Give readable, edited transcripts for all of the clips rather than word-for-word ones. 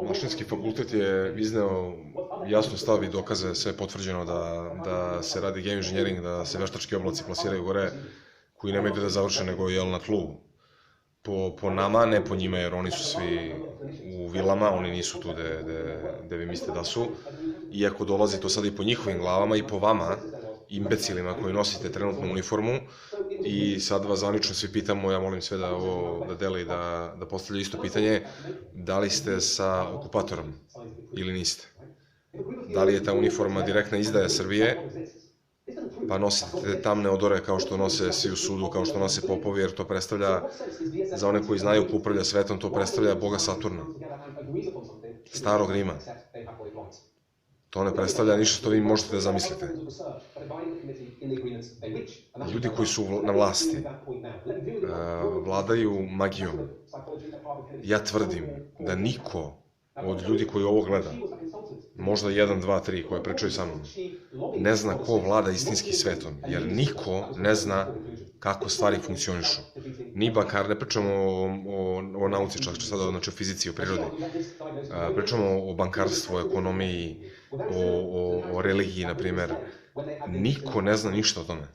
Mašinski fakultet je izneo jasno stav i dokaze, sve potvrđeno da se radi game engineering, da se veštački oblaci plasiraju gore, koji nemaju gde da završe nego na tlu. Po nama, ne po njima, jer oni su svi u vilama, oni nisu tu gde vi mislite da su. Iako dolazi to sad i po njihovim glavama i po vama, imbecilima koji nosite trenutnu uniformu, i sad vas zvanično svi pitamo, ja molim sve da ovo dele i da postavljaju isto pitanje, da li ste sa okupatorom ili niste? Da li je ta uniforma direktna izdaja Srbije, pa nosite tamne odore kao što nose svi u sudu, kao što nose popovi, jer to predstavlja, za one koji znaju ko upravlja svetom, to predstavlja boga Saturna, starog Rima. To ne predstavlja ništa što vi možete da zamislite. Ljudi koji su na vlasti vladaju magijom. Ja tvrdim da niko od ljudi koji ovo gleda, možda 1, 2, 3 koje pričaju sa mnom, ne zna ko vlada istinski svetom, jer niko ne zna kako stvari funkcionišu. Ni bankar, ne pričamo o nauci, čak sada, znači o fizici, o prirodi. Pričamo o bankarstvu, o ekonomiji, o religiji, na primer. Niko ne zna ništa o tome.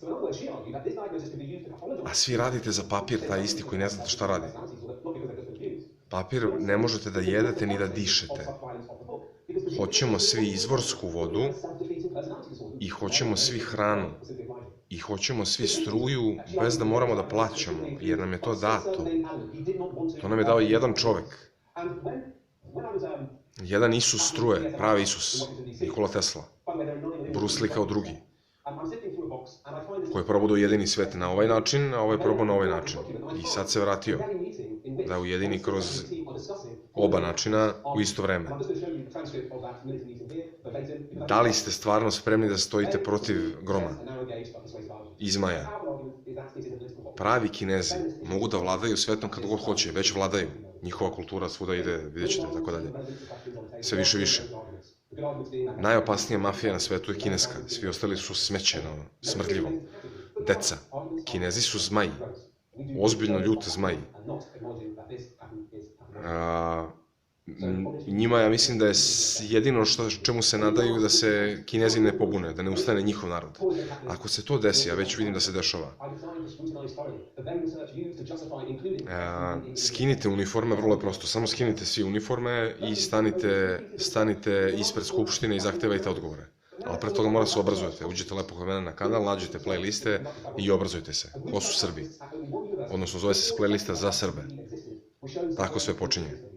A svi radite za papir, taj isti koji ne znate šta radi. Papir ne možete da jedete ni da dišete. Hoćemo svi izvorsku vodu i hoćemo svi hranu i hoćemo svi struju bez da moramo da plaćamo, jer nam je to dato. To nam je dao jedan čovek. Jedan Isus struje, pravi Isus, Nikola Tesla. Bruce Lee kao drugi, koji je probao da ujedini svet na ovaj način, a ovaj probao na ovaj način. I sad se vratio da ujedini kroz oba načina u isto vreme. Da li ste stvarno spremni da stojite protiv groma i zmaja? Pravi Kinezi mogu da vladaju svetom kad god hoće, već vladaju. Njihova kultura svuda ide, vidjet ćete, tako dalje. Sve više i više. Najopasnija mafija na svetu je kineska, svi ostali su smećeno, smrdljivo. Deca, Kinezi su zmaji, ozbiljno ljute zmaji. Njima, ja mislim da je jedino čemu se nadaju da se Kinezi ne pobune, da ne ustane njihov narod. Ako se to desi, ja već vidim da se dešava, skinite uniforme, vrlo je prosto, samo skinite svi uniforme i stanite ispred Skupštine i zahtevajte odgovore. Ali pre toga mora se obrazujete, uđete lepo kod mene na kanal, nađete playliste i obrazujte se. Ko su Srbi? Odnosno, zove se playlista za Srbe. Tako sve počinje.